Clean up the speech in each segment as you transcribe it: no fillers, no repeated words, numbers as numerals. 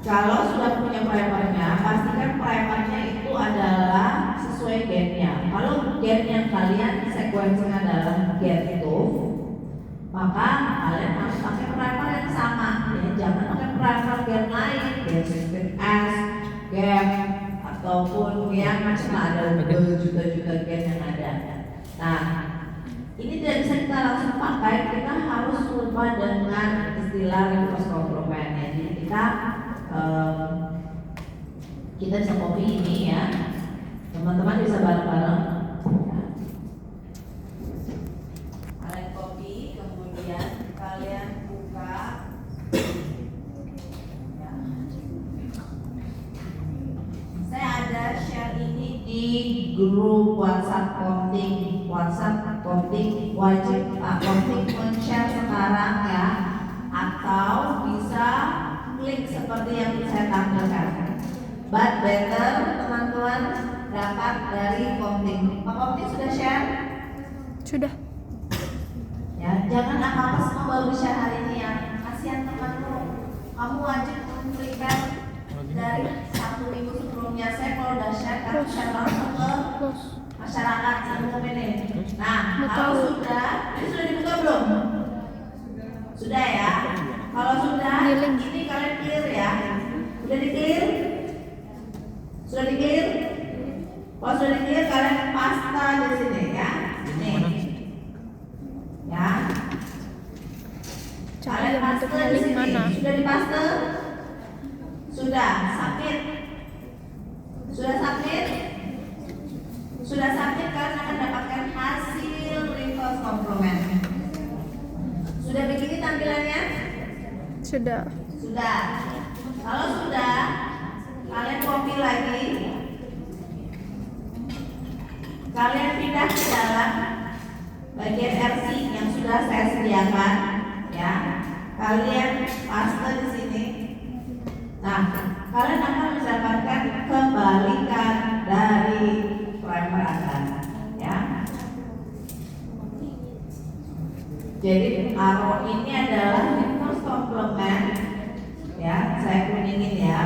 Kalau sudah punya primernya, pastikan primernya itu adalah sesuai gennya. Kalau gen yang kalian sekuensinya adalah gen itu, maka kalian harus pakai primer yang sama. Ya, jangan pakai primer gen lain, gen sistem S, gen ataupun yang macam ada juta-juta gen yang ada. Nah, ini tidak bisa kita langsung pakai. Kita harus lupa dengan istilah reverse complement. Jadi kita bisa copy ini ya, teman-teman bisa bareng-bareng. Kalian copy, kemudian kalian buka ya. Saya ada share ini di grup WhatsApp Konting wajib Konting men-share sekarang ya, atau bisa klik seperti yang saya tampilkan. But better teman-teman dapat dari Konting. Pak Konting sudah share? Sudah. Ya, jangan apa-apa semua baru share hari ini ya. Kasihan temanmu. Kamu wajib memberikan dari 1 minggu sebelumnya. Saya kalau udah share, kan share langsung ke masyarakat umum ini. Nah, kalau sudah, ini sudah dibuka belum? Sudah ya. Kalau sudah, ini kalian clear ya. Sudah di clear? Sudah di clear? Kalau sudah di clear, kalian pasta di sini ya. Nih. Ya. Kalian paste di sini. Sudah dipaste? Sudah. Submit. Sudah submit? Sudah submit, kalian akan dapatkan hasil reverse complement. Sudah begini tampilannya? Sudah. Sudah. Kalau sudah, kalian copy lagi. Kalian pindah ke dalam bagian RC yang sudah saya sediakan, ya. Kalian paste di sini. Nah, kalian akan mendapatkan kebalikan dari primer Anda, ya. Jadi arrow ini adalah reverse complement, ya. Saya kuningin ya.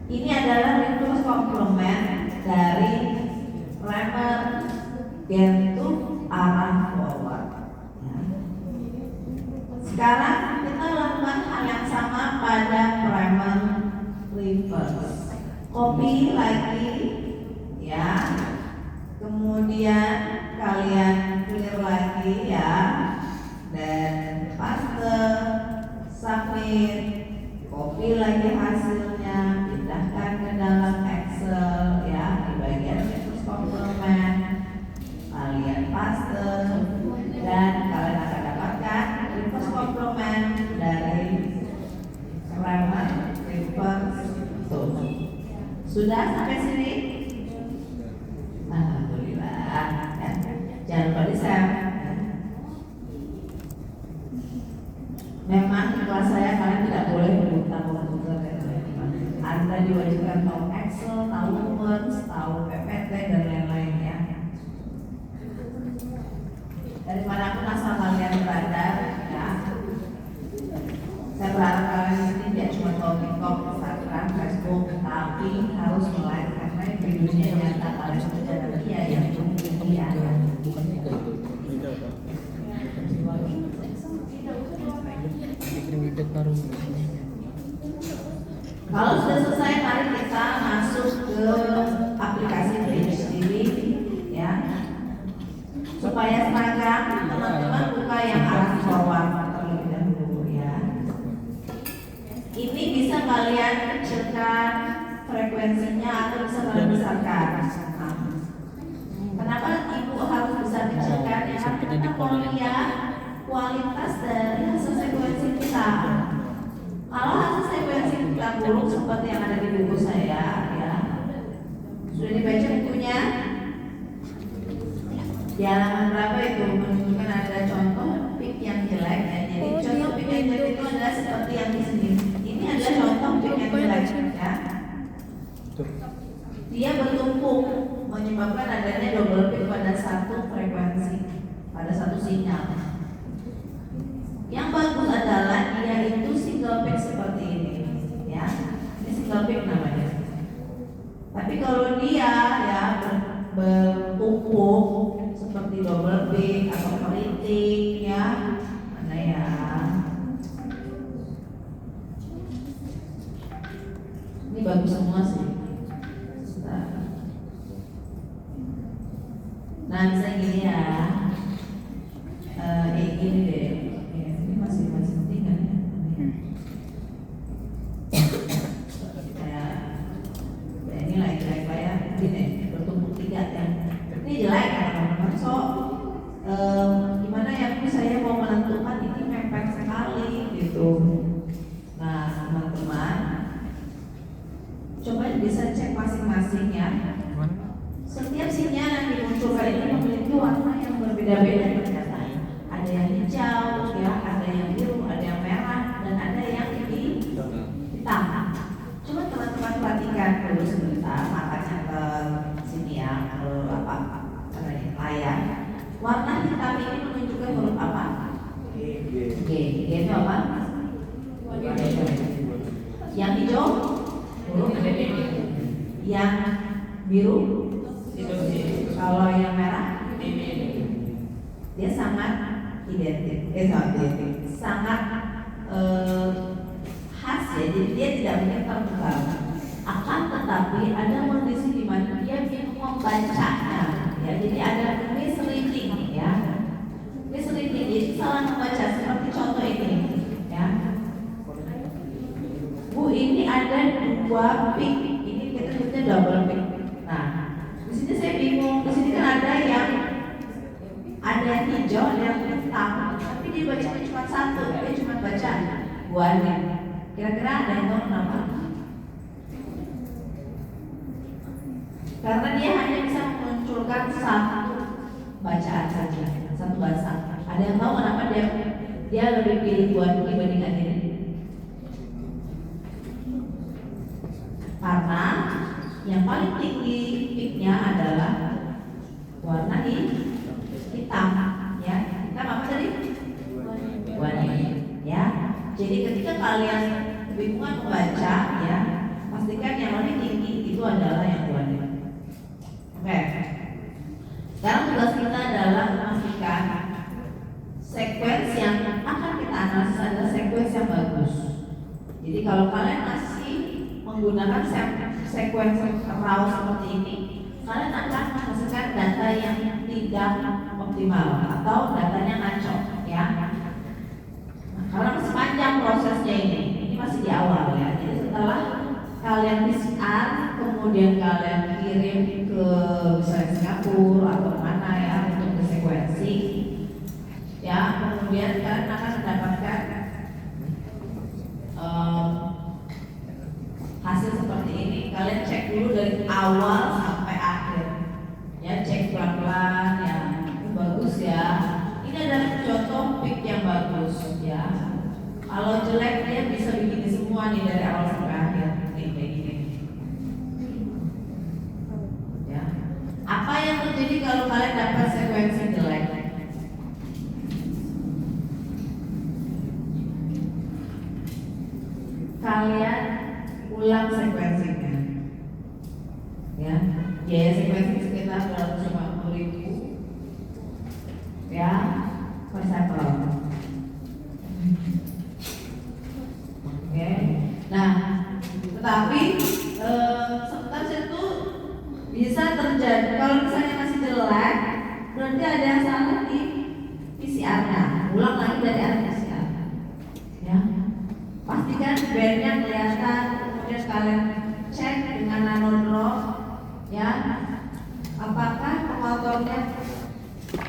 Ini adalah reverse complement dari primer gen to arah forward. Ya. Sekarang kita lakukan hal yang sama pada primer reverse. Copy lagi, ya. Kemudian kalian clear lagi ya, dan paste, submit, copy lagi hasilnya, pindahkan ke dalam Excel ya, di bagian reverse complement, kalian paste, dan kalian akan dapatkan reverse complement dari primer reverse. Sudah sampai sini? Alhamdulillah. Ya. Jangan lupa di share. Memang di kelas saya kalian tidak boleh berhutang komputer. Anda diwajibkan tahu Excel, tahu Word, tahu PPT dan lain-lain ya. Dari manapun asal kalian berada, ya. Saya berharap kalian ini tidak cuma tahu TikTok, Instagram, Facebook, tapi harus melek karena di dunia nyata kalian berjalan dia yang dia. Kalau sudah selesai, mari kita masuk ke aplikasi sendiri, ya. Supaya seragam, teman-teman buka yang arah forward terlebih dahulu ya. Ini bisa kalian kecilkan frekuensinya atau bisa kalian besarkan. Kenapa ibu harus bisa kecilkan? Ya, karena kita mau lihat kualitas dari hasil sekuensi kita. Kalau hasil sekuensi kita buruk seperti yang ada di buku saya, ya, sudah dibaca bukunya. Di halaman berapa itu menunjukkan ada contoh pik yang jelek ya. Jadi contoh pik yang jelek itu adalah seperti yang di sini. Ini adalah contoh pik yang jelek ya. Dia bertumpuk menyebabkan adanya double pik pada satu frekuensi, pada satu sinyal. Yang bagus adalah dia kalau dia ya bertumpuk seperti double peak atau keriting ya, mana ya? Ini bagus semua sih. Nah misalnya gini ya, gini deh, ya, ini masih penting kan ya? Ini jelek ya, gini bertumpuk 3 ya. Ini jelek ya teman-teman. So gimana ya? Saya mau menentukan ini mepet sekali gitu. Nah teman-teman, coba bisa cek masing-masing ya. Setiap sinyal yang dimunculkan ini memiliki warna yang berbeda-beda ternyata. Ada yang hijau, ya, ada yang biru, ada yang merah, dan ada yang hitam. Coba teman-teman perhatikan dulu sebentar, matanya ke sini ya, ke layar. Warna hitam ini menunjukkan huruf apa? G. G itu apa? Yang hijau huruf yang biru. Kalau yang merah dia sangat identik, sangat khas ya. Jadi dia tidak mungkin tertukar. Akan tetapi ada kondisi di mana dia bingung membacanya. Ya, jadi ada misleading ya. Misleading itu salah membaca seperti contoh ini ya. Bu, ini ada 2 peak. Ini kita sebutnya double peak. Nah, di sini saya bingung. Di sini kan ada yang hijau, ada yang hitam, tapi dia bacanya cuma 1. Dia cuma baca buahnya. Kira-kira ada yang tahu kenapa? Karena dia hanya bisa memunculkan 1 bacaan saja, 1 bahasa. Ada yang tahu kenapa dia lebih pilih buah dibandingkan ini? Karena yang paling tinggi peaknya adalah warna hitam ya. Hitam apa tadi? Warna ya. Jadi ketika kalian kebingungan membaca ya, pastikan yang lebih tinggi itu adalah yang warna. Oke. Sekarang tugas kita adalah memastikan sequence yang akan kita analisis adalah sequence yang bagus. Jadi kalau kalian masih menggunakan sequence raw seperti ini, kalian akan menghasilkan data yang tidak optimal atau datanya ngaco ya. Nah, karena masih panjang prosesnya ini masih di awal ya. Jadi setelah kalian PCR, kemudian kalian kirim ke misalnya Singapura atau mana ya untuk ke sekuensi ya, kemudian kalian akan mendapatkan hasil seperti ini. Kalian cek dulu dari awal sampai akhir ya, cek pelan-pelan ya, bagus ya. Ini adalah contoh pick yang bagus ya. Kalau jelek dia bisa begini semua nih dari awal sampai akhir nih kayak gini ya. Apa yang terjadi kalau kalian dapat sekuensi jelek? Kalian ulang sekuensinya ya. Biaya sekuensi sekitar 250.000 ya per sampel. Oke. Nah, tetapi sebentar itu bisa terjadi kalau misalnya masih jelek, berarti ada yang salah di PCR-nya. Ulang lagi dari PCR ya. Pastikan bandnya kelihatan, kemudian kalian cek dengan nanodrop ya, apakah pengotornya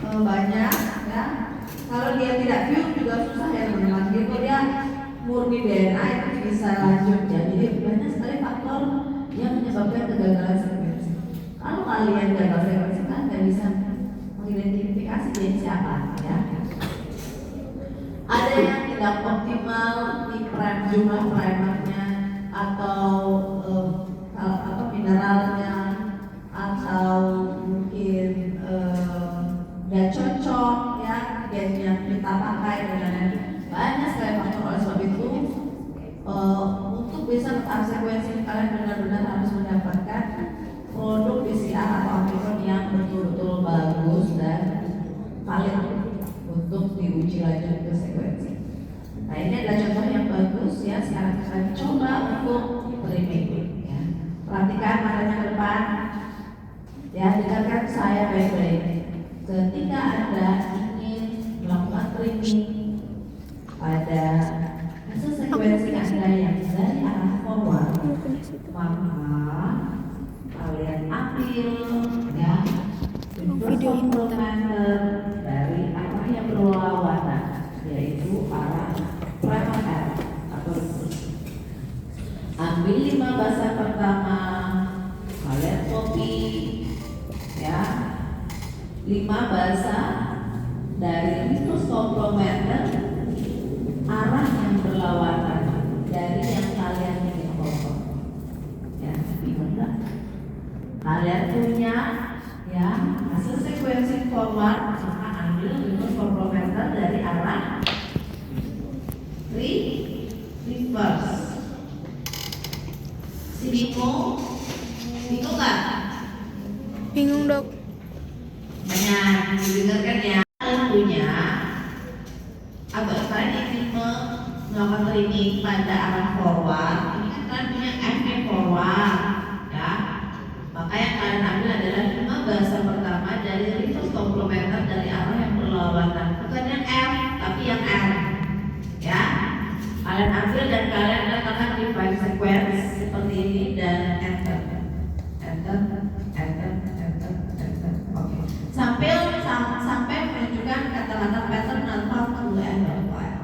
banyak ya. Kalau dia tidak pure juga susah ya teman-teman. Gitu dia murni DNA itu bisa lanjut ya. Jadi banyak sekali faktor yang menyebabkan kegagalan sekuensi. Kalau kalian gagal sekuensi kan nggak bisa mengidentifikasi dia siapa ya. Ada yang tidak optimal di jumlah primernya atau mineralnya, atau mungkin nggak cocok ya gen yang kita pakai dan banyak sekali faktor. Oleh sebab itu untuk bisa sekuensi kalian benar-benar harus mendapatkan yang betul-betul bagus dan valid untuk diuji lanjut ke sekuensi. Nah, ini adalah contoh yang bagus ya. Sekarang kita coba untuk trimming ya. Perhatikan matanya ke depan. Ya, dengarkan saya baik-baik. Ketika Anda ingin melakukan trimming pada hasil sekuensi Anda yang dari arah forward, maka kalian ambil ya Video ini komplementer dari arah yang berlawanan, yaitu arah paralel atau reverse. Ambil 5 basa pertama, kalian copy ya 5 basa dari reverse komplementer arah yang berlawanan dari yang kalian ingin potong. Ya, gimana? Kalian punya ya hasil sekuensi forward, maka ambil reverse komplementer dari arah reverse. Si bingung nggak? Bingung dok. Banyak didengarkan ya. Kalian punya kalian ingin melakukan trimming pada arah forward. Ini kan kalian punya F forward ya. Maka yang kalian ambil adalah 5 bahasa pertama dari reverse komplementer dari arah yang berlawanan. Bukan yang F, tapi yang R ya. Kalian ambil dan kalian letakkan di file sequence seperti ini dan enter. Oke. Sampai menunjukkan kata-kata pattern atau to end of file.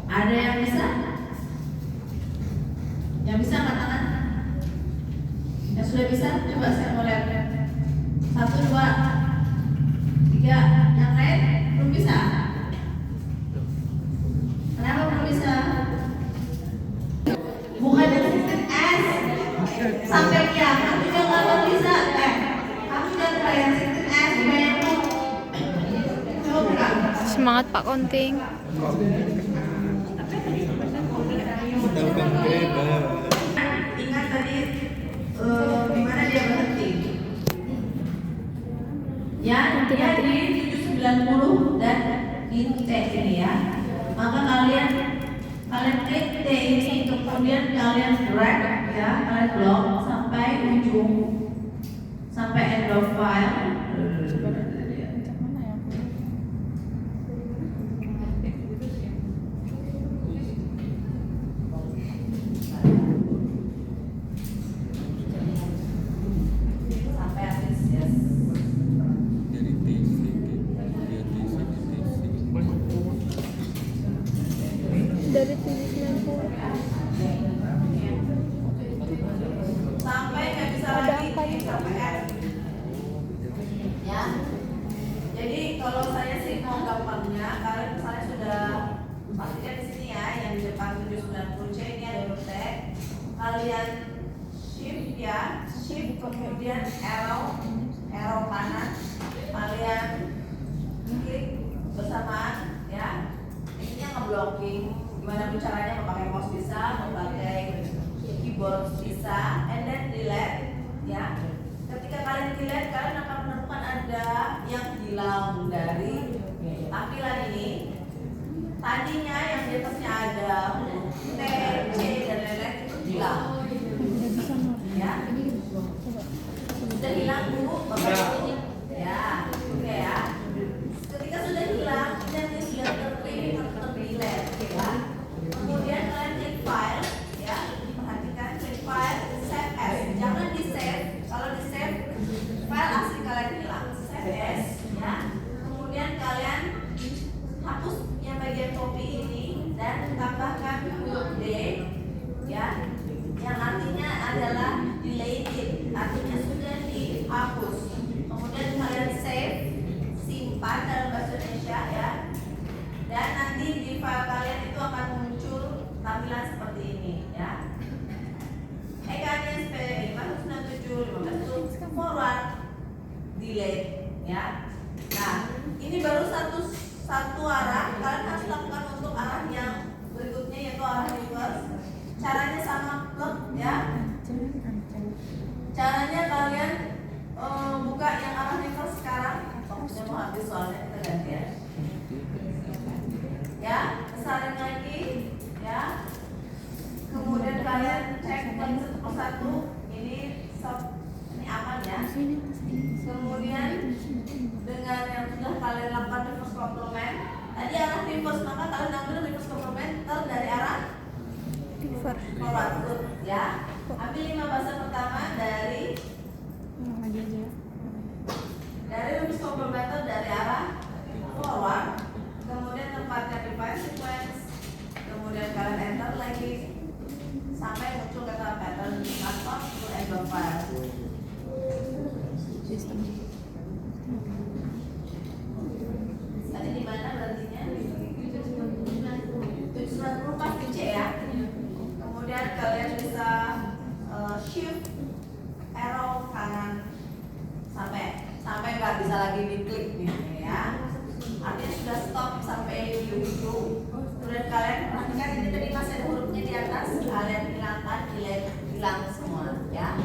Ada yang bisa? Yang bisa angkat tangan? Yang sudah bisa? Coba saya mau lihat. 1, 2, 3. Yang lain belum bisa? Kenapa belum bisa? Bukan dari sistem S sampai kiamat juga nggak bisa. Kamu jangan bayar sistem S, bayar tuh. Coba. Semangat Pak Konting. Ingat tadi di mana dia berhenti? Ya, dia di 790 dan di T ini ya. Maka kalian klik T ini, kemudian kalian drag ya, kalian blok sampai ujung, sampai end of file. Sampai habis ya. Dari 790. Sampai nggak bisa Ada lagi angkanya. sampai F. Ya. Jadi kalau saya sih mau gampangnya, kalian misalnya sudah pastikan di sini ya, yang di depan 790C ini ada huruf T. Kalian shift ya, shift kemudian arrow kanan. Kalian klik bersamaan ya. Intinya ngeblocking. Gimana pun caranya, mau pakai mouse bisa, mau pakai keyboard bisa, and then delete ya. Ketika kalian delete, kalian akan menemukan ada yang hilang dari tampilan ini. Tadinya yang di atasnya ada T, C, dan lain-lain itu hilang ya. Sudah hilang Bu, Bapak Ibu ya. Oke ya. Ketika sudah hilang, nanti sudah terpilih atau terdelete ya. Kemudian kalian klik file ya, perhatikan klik file, save as. Jangan di save. Kalau di save, file asli kalian hilang. Save as ya. Kemudian kalian hapus yang bagian copy ini dan tambahkan huruf D ya, yang artinya adalah deleted, artinya sudah dihapus. Kemudian kalian save, simpan dalam bahasa Indonesia ya. Dan nanti di file kalian itu akan muncul tampilan seperti ini ya. EKNSP 597 itu forward delete ya. Nah, ini baru satu arah. Kalian harus lakukan untuk arah yang berikutnya, yaitu arah reverse. Caranya sama plug ya. tapi soalnya kita ganti ya. Ya, besarin lagi, ya. Kemudian kalian cek lagi satu persatu. Ini aman ya. Kemudian dengan yang sudah kalian lakukan reverse complement, tadi arah reverse, maka kalian ambil reverse complement dari arah forward good, ya. Ambil 5 bahasa pertama dari reverse complement dari arah forward, kemudian tempatkan define sequence, kemudian kalian enter lagi sampai muncul kata pattern transform to end of file. Tadi di mana berartinya? 790 pasti C ya. Kemudian kalian bisa shift arrow kanan sampai nggak bisa lagi diklik nih ya. Artinya sudah stop sampai di ujung. Kemudian kalian perhatikan ini tadi masih ada hurufnya di atas, kalian hilangkan, hilang semua ya.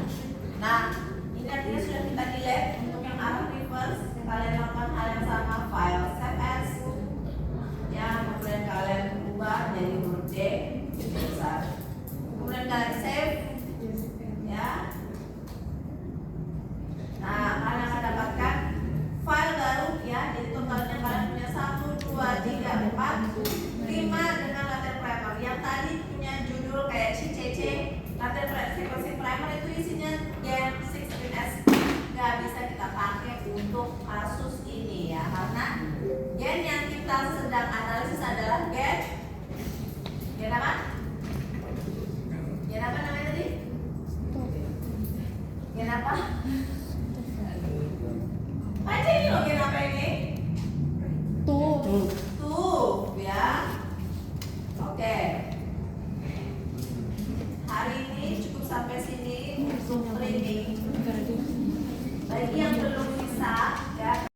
Nah, ini artinya sudah kita delete. Untuk yang arah reverse, kalian lakukan hal yang sama, file save as ya, kemudian kalian ubah jadi huruf D besar. Kemudian kalian save ya. Nah, kalian akan dapatkan file baru ya. Jadi totalnya kalian punya 1, 2, 3, 4, 5 dengan latihan primer. Yang tadi punya judul kayak CCC, latihan frekuensi primer itu isinya Gen 16S. Gak bisa kita pakai untuk kasus ini ya, karena gen yang kita sedang analisis adalah gen apa? Gen apa namanya tadi? Gen apa? Baca ini loh, gen apa ini? Tuh ya. Oke. Hari ini cukup sampai sini untuk training. Bagi yang belum bisa